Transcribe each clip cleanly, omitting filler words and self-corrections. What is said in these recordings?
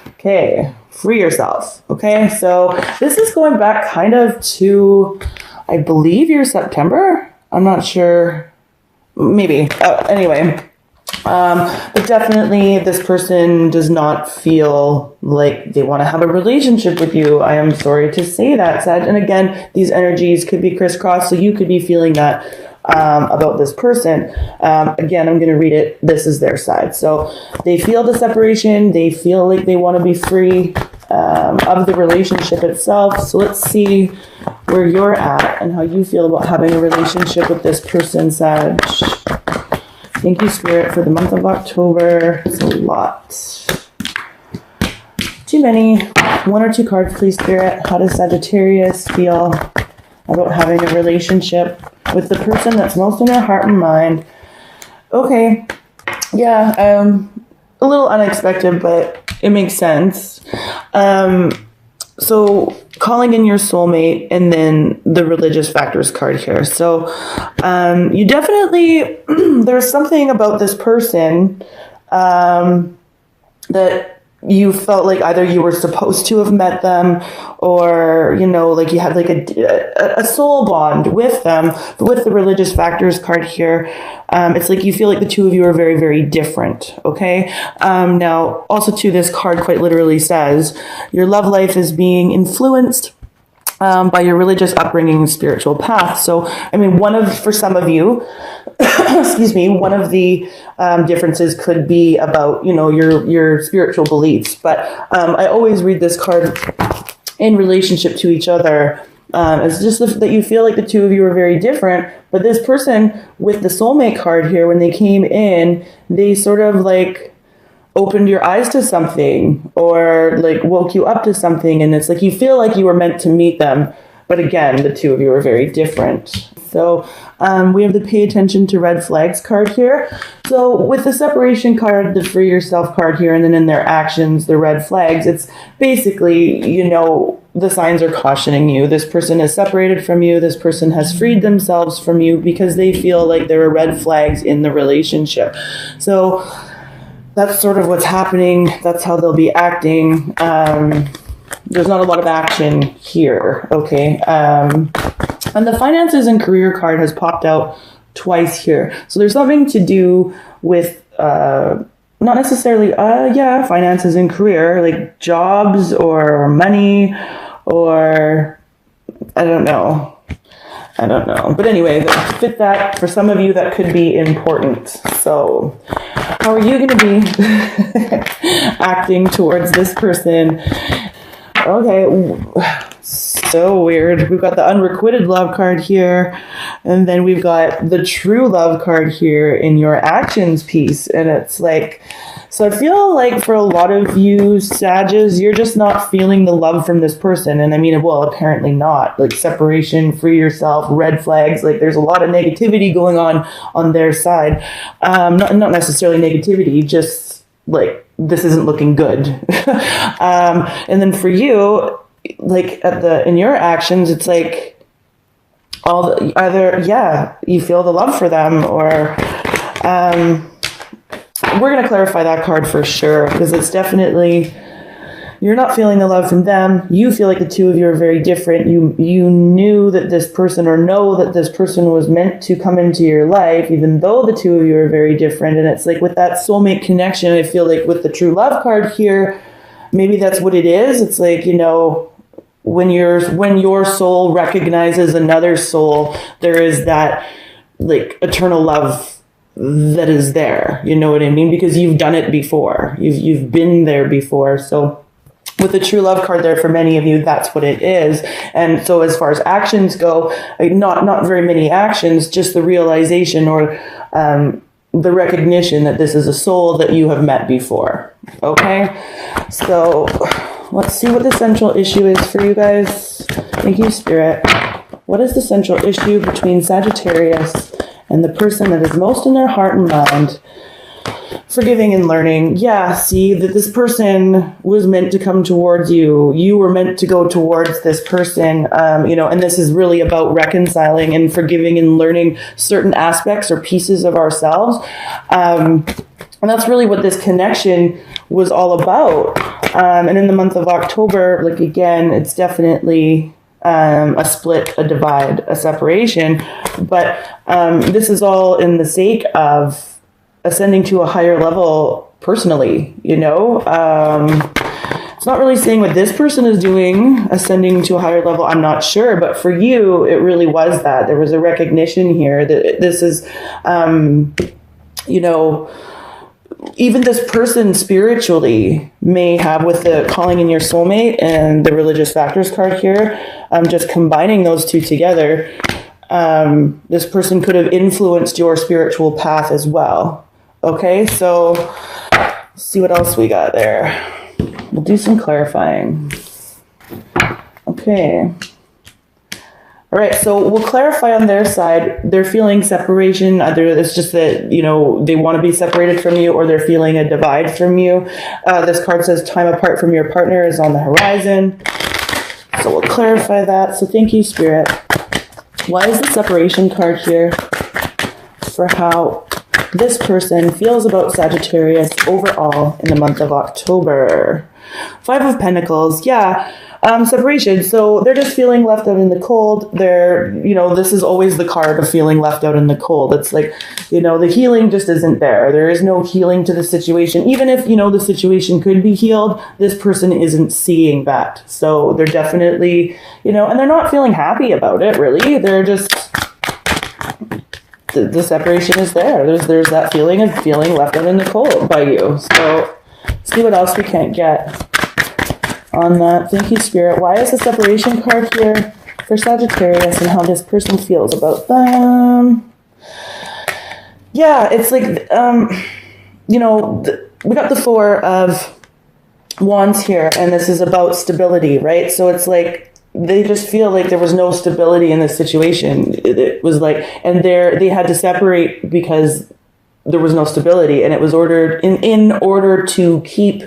Okay, free yourself. Okay, so this is going back kind of to, I believe, your September. I'm not sure. Maybe. Anyway. But definitely this person does not feel like they want to have a relationship with you. I am sorry to say that, Sag. And again, these energies could be crisscrossed, so you could be feeling that about this person. Again, I'm going to read it. This is their side. So they feel the separation. They feel like they want to be free of the relationship itself. So let's see where you're at and how you feel about having a relationship with this person, Sag. Thank you, Spirit, for the month of October. It's a lot. Too many. 1 or 2 cards, please, Spirit. How does Sagittarius feel about having a relationship with the person that's most in their heart and mind? Okay. Yeah, a little unexpected, but it makes sense. So calling in your soulmate and then the religious factors card here. So you definitely, there's something about this person that you felt like either you were supposed to have met them or, you know, like you had like a soul bond with them. But with the religious factors card here, it's like you feel like the two of you are very, very different. Okay. Now, also too, this card quite literally says your love life is being influenced by your religious upbringing and spiritual path. So, I mean, for some of you, excuse me, one of the differences could be about, you know, your spiritual beliefs. But I always read this card in relationship to each other. It's just that you feel like the two of you are very different. But this person with the soulmate card here, when they came in, they sort of like opened your eyes to something or like woke you up to something. And it's like you feel like you were meant to meet them. But again, the two of you are very different. So we have the pay attention to red flags card here. So with the separation card, the free yourself card here, and then in their actions, the red flags, it's basically, you know, the signs are cautioning you. This person is separated from you. This person has freed themselves from you because they feel like there are red flags in the relationship. So that's sort of what's happening. That's how they'll be acting. There's not a lot of action here. Okay. And the finances and career card has popped out twice here. So there's something to do with, not necessarily, finances and career, like jobs or money or I don't know. But anyway, fit that for some of you that could be important. So how are you going to be acting towards this person? Okay, so weird. We've got the unrequited love card here, and then we've got the true love card here in your actions piece. And it's like, so I feel like for a lot of you Sages, you're just not feeling the love from this person. And I mean, well, apparently not. Like separation, free yourself, red flags. Like there's a lot of negativity going on their side. Not necessarily negativity, just like this isn't looking good. And then for you, like in your actions, it's like either you feel the love for them or we're going to clarify that card for sure, because it's definitely you're not feeling the love from them. You feel like the two of you are very different. You knew that this person or know that this person was meant to come into your life, even though the two of you are very different. And it's like with that soulmate connection, I feel like with the true love card here, maybe that's what it is. It's like, you know, when your soul recognizes another soul, there is that like eternal love that is there. You know what I mean? Because you've done it before. You've been there before. So with the true love card there, for many of you, that's what it is. And so as far as actions go, like not very many actions, just the realization or the recognition that this is a soul that you have met before. Okay? So let's see what the central issue is for you guys. Thank you, Spirit. What is the central issue between Sagittarius and the person that is most in their heart and mind? Forgiving and learning. Yeah, see that this person was meant to come towards you. You were meant to go towards this person, and this is really about reconciling and forgiving and learning certain aspects or pieces of ourselves. And that's really what this connection was all about. And in the month of October, like again, it's definitely a split, a divide, a separation. But this is all in the sake of ascending to a higher level personally, you know? It's not really saying what this person is doing, ascending to a higher level. I'm not sure. But for you, it really was that. There was a recognition here that this is, you know, even this person spiritually may have, with the calling in your soulmate and the religious factors card here, just combining those two together, this person could have influenced your spiritual path as well. Okay, so let's see what else we got there. We'll do some clarifying. Okay. All right, so we'll clarify on their side. They're feeling separation. Either it's just that, you know, they want to be separated from you, or they're feeling a divide from you. This card says time apart from your partner is on the horizon. So we'll clarify that. So thank you, Spirit. Why is the separation card here for how this person feels about Sagittarius overall in the month of October? 5 of Pentacles, yeah, separation. So they're just feeling left out in the cold. They're, you know, this is always the card of feeling left out in the cold. It's like, you know, the healing just isn't there. There is no healing to the situation. Even if, you know, the situation could be healed, this person isn't seeing that. So they're definitely, you know, and they're not feeling happy about it, really. They're just, the separation is there. There's that feeling of feeling left out in the cold by you. So see what else we can't get on that. Thank you, Spirit. Why is the separation card here for Sagittarius and how this person feels about them? Yeah, it's like, you know, we got the 4 of Wands here, and this is about stability, right? So it's like, they just feel like there was no stability in this situation. It was like, and they had to separate because there was no stability, and it was ordered in order to keep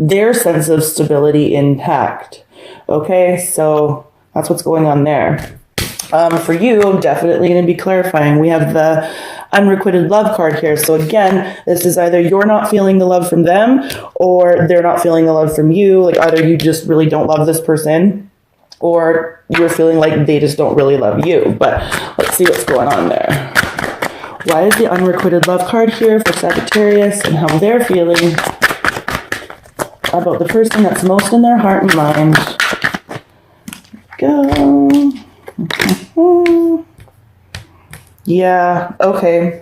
their sense of stability intact. Okay, so that's what's going on there. For you, I'm definitely going to be clarifying. We have the unrequited love card here. So again, this is either you're not feeling the love from them, or they're not feeling the love from you. Like either you just really don't love this person, or you're feeling like they just don't really love you. But let's see what's going on there. Why is the unrequited love card here for Sagittarius and how they're feeling about the person that's most in their heart and mind? Go. Yeah, okay.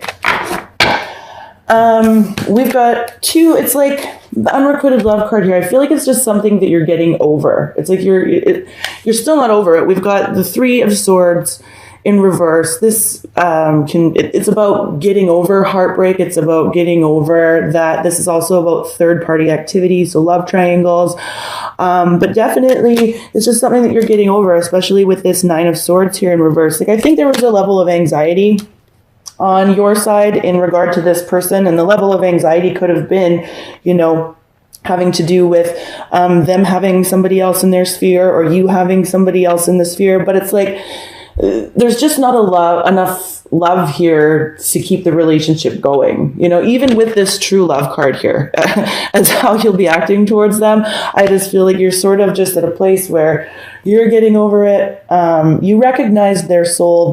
We've got 2, it's like the unrequited love card here. I feel like it's just something that you're getting over. It's like you're still not over it. We've got the 3 of Swords in reverse. This it's about getting over heartbreak. It's about getting over that. This is also about third-party activities, so love triangles. But definitely, it's just something that you're getting over, especially with this 9 of Swords here in reverse. Like I think there was a level of anxiety on your side in regard to this person, and the level of anxiety could have been, you know, having to do with them having somebody else in their sphere, or you having somebody else in the sphere. But it's like there's just not enough love here to keep the relationship going. You know, even with this true love card here, as how you'll be acting towards them, I just feel like you're sort of just at a place where you're getting over it. You recognized their soul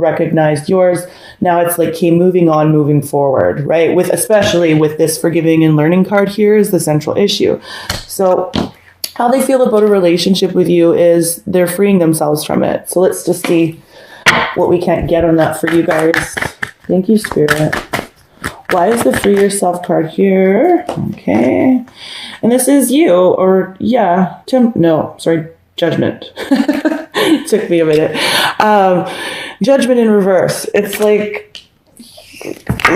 recognized yours. Now it's like, okay, moving on, moving forward, right? Especially with this forgiving and learning card here is the central issue. So how they feel about a relationship with you is they're freeing themselves from it. So let's just see what we can't get on that for you guys. Thank you, Spirit. Why is the free yourself card here? Okay. And this is you, or yeah, Judgment. Took me a minute. Judgment in reverse. It's like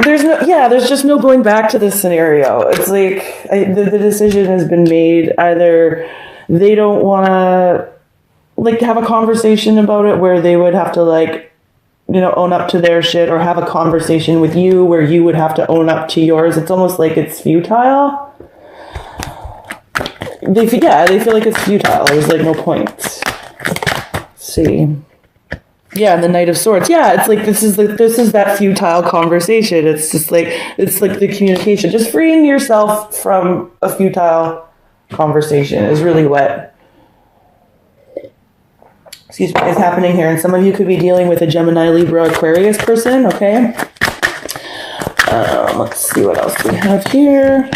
there's just no going back to this scenario. It's like the decision has been made. Either they don't want to like have a conversation about it where they would have to like, you know, own up to their shit, or have a conversation with you where you would have to own up to yours. It's almost like it's futile. They feel like it's futile. There's like no point. Let's see. Yeah, the Knight of Swords. Yeah, it's like this is that futile conversation. It's just like the communication, just freeing yourself from a futile conversation is really what, excuse me, is happening here. And some of you could be dealing with a Gemini, Libra, Aquarius person, okay? Let's see what else we have here.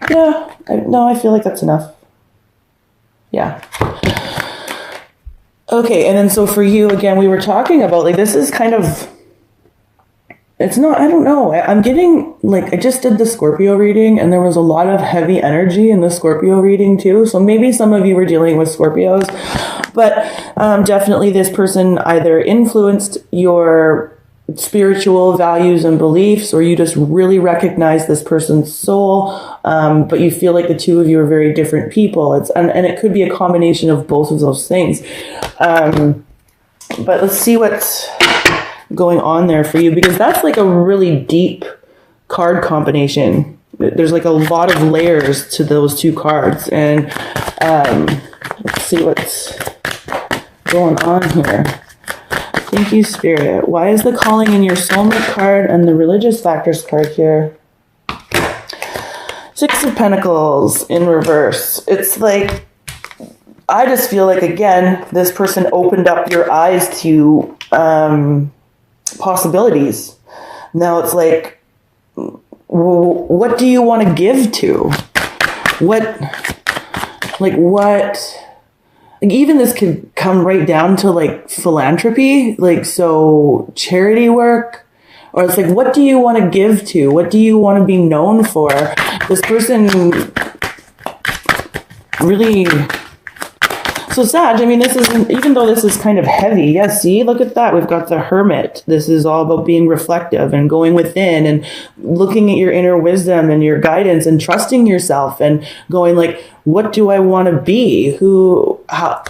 Yeah, I feel like that's enough. Yeah. Okay, and then so for you, again, we were talking about, like, this is kind of, it's not, I don't know. I'm getting, like, I just did the Scorpio reading, and there was a lot of heavy energy in the Scorpio reading, too. So maybe some of you were dealing with Scorpios. But definitely this person either influenced your spiritual values and beliefs, or you just really recognize this person's soul, but you feel like the two of you are very different people. And it could be a combination of both of those things. But let's see what's going on there for you, because that's like a really deep card combination. There's like a lot of layers to those two cards, and let's see what's going on here. Thank you, Spirit. Why is the calling in your soulmate card and the religious factors card here? Six of Pentacles in reverse. It's like, I just feel like, again, this person opened up your eyes to possibilities. Now it's like, what do you want to give to? Like, even this could come right down to, like, philanthropy, like, so charity work, or it's like, what do you want to give to? What do you want to be known for? This person really, so Sag, I mean, this isn't, even though this is kind of heavy, yeah, see, look at that. We've got the Hermit. This is all about being reflective and going within and looking at your inner wisdom and your guidance and trusting yourself and going like, what do I want to be? How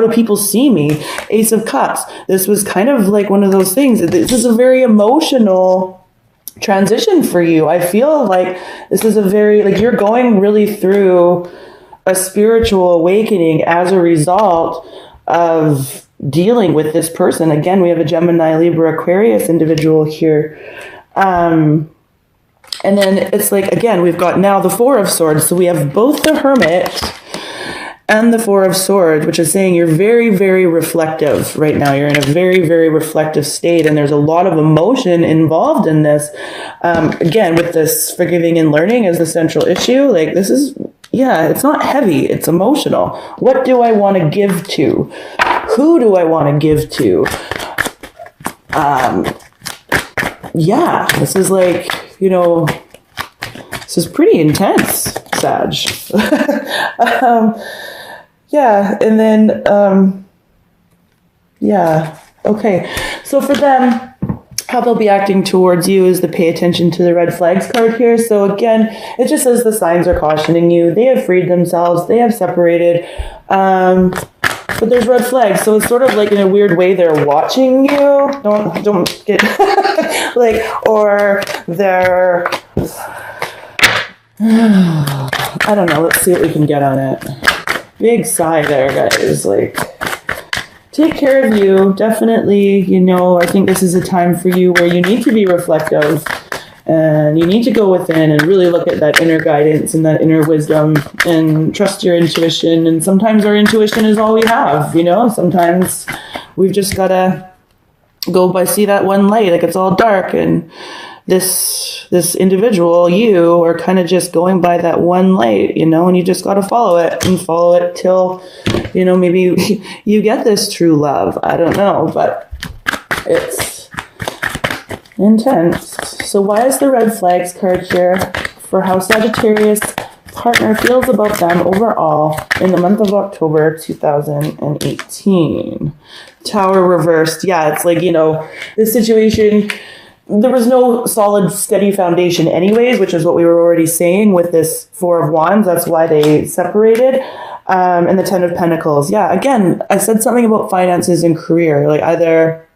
do people see me? Ace of Cups. This was kind of like one of those things. This is a very emotional transition for you. I feel like this is a very, like, you're going really through a spiritual awakening as a result of dealing with this person. Again, we have a Gemini, Libra, Aquarius individual here. And then it's like, again, we've got now the Four of Swords. So we have both the Hermit and the Four of Swords, which is saying you're very, very reflective right now. You're in a very, very reflective state, and there's a lot of emotion involved in this. Again, with this forgiving and learning as the central issue, like, this is, yeah, it's not heavy, it's emotional. What do I want to give to? Who do I want to give to? Yeah, this is like, you know, this is pretty intense, Sag. Yeah, and then, yeah, okay. So for them, how they'll be acting towards you is to pay attention to the red flags card here. So again, it just says the signs are cautioning you. They have freed themselves. They have separated. But there's red flags. So it's sort of like, in a weird way, they're watching you. Don't get like, or they're, I don't know. Let's see what we can get on it. Big sigh there, guys. Like, take care of you. Definitely, you know, I think this is a time for you where you need to be reflective and you need to go within and really look at that inner guidance and that inner wisdom and trust your intuition. And sometimes our intuition is all we have, you know? Sometimes we've just got to go by, see that one light, like it's all dark, and this individual, you are kind of just going by that one light, you know, and you just got to follow it till, you know, maybe you get this true love. I don't know, but it's intense. So why is the red flags card here for how Sagittarius partner feels about them overall in the month of October 2018? Tower reversed. Yeah, it's like, you know, this situation, there was no solid, steady foundation anyways, which is what we were already saying with this Four of Wands. That's why they separated. And the Ten of Pentacles. Yeah, again, I said something about finances and career. Like, either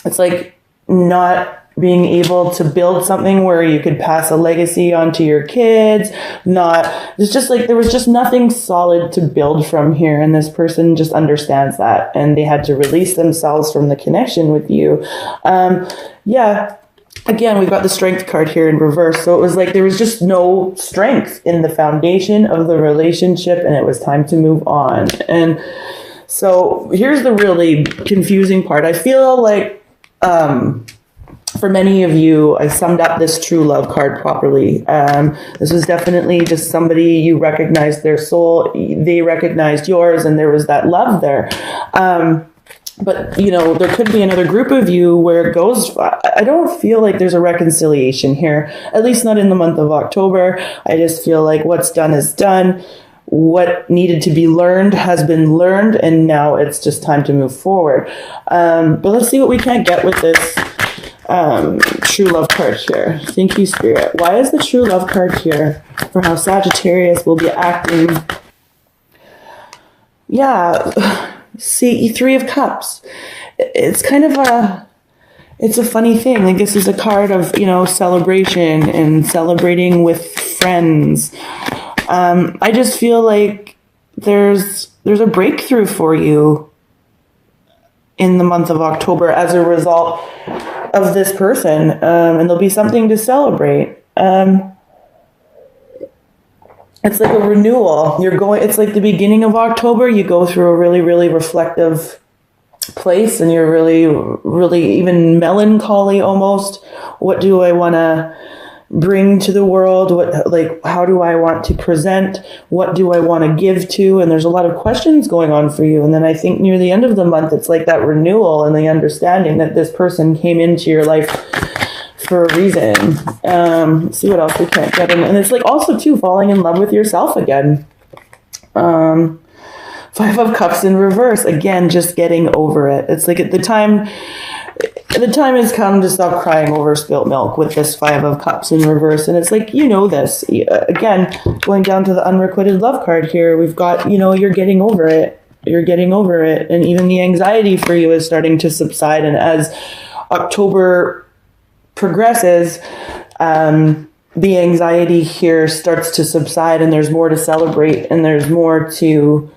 it's like not being able to build something where you could pass a legacy onto your kids. It's just like there was just nothing solid to build from here. And this person just understands that. And they had to release themselves from the connection with you. Yeah. again, we've got the strength card here in reverse. So it was like there was just no strength in the foundation of the relationship, and it was time to move on. And so here's the really confusing part. I feel like for many of you, I summed up this true love card properly. This was definitely just somebody, you recognized their soul, they recognized yours, and there was that love there. But, you know, there could be another group of you where it goes, I don't feel like there's a reconciliation here, at least not in the month of October. I just feel like what's done is done. What needed to be learned has been learned, and now it's just time to move forward. But let's see what we can get with this true love card here. Thank you, Spirit. Why is the true love card here for how Sagittarius will be acting? Yeah. See, Three of Cups. It's kind of it's a funny thing. Like, this is a card of, you know, celebration and celebrating with friends. I just feel like there's a breakthrough for you in the month of October as a result of this person, and there'll be something to celebrate. It's like a renewal. It's like the beginning of October. You go through a really, really reflective place, and you're really, really even melancholy almost. What do I want to bring to the world? How do I want to present? What do I want to give to? And there's a lot of questions going on for you. And then I think near the end of the month, it's like that renewal and the understanding that this person came into your life for a reason. See what else we can't get in. And it's like also too falling in love with yourself again. Five of Cups in reverse. Again, just getting over it. It's like the time has come to stop crying over spilt milk with this Five of Cups in reverse. And it's like, you know this. Again, going down to the unrequited love card here, we've got, you know, you're getting over it. You're getting over it. And even the anxiety for you is starting to subside. And as October progresses, the anxiety here starts to subside, and there's more to celebrate, and there's more to...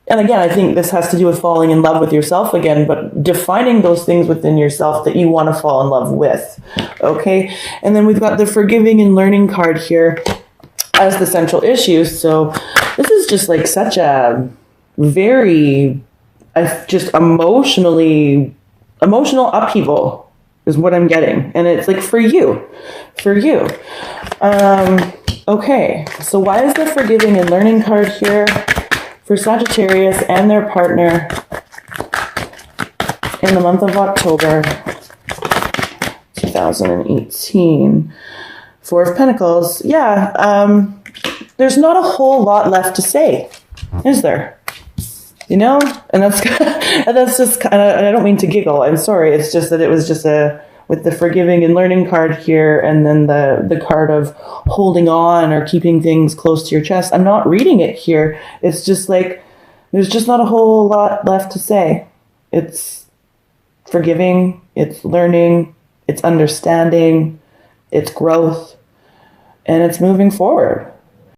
And again, I think this has to do with falling in love with yourself again, but defining those things within yourself that you want to fall in love with. Okay. And then we've got the forgiving and learning card here as the central issue. So this is just like such a very, just emotional upheaval is what I'm getting. And it's like for you. Okay. So why is the forgiving and learning card here for Sagittarius and their partner in the month of October 2018? Four of Pentacles. Yeah, there's not a whole lot left to say, is there? You know? And that's just kind of, and I don't mean to giggle, I'm sorry, it's just that it was just with the forgiving and learning card here, and then the card of holding on or keeping things close to your chest. I'm not reading it here. It's just like, there's just not a whole lot left to say. It's forgiving, it's learning, it's understanding, it's growth, and it's moving forward.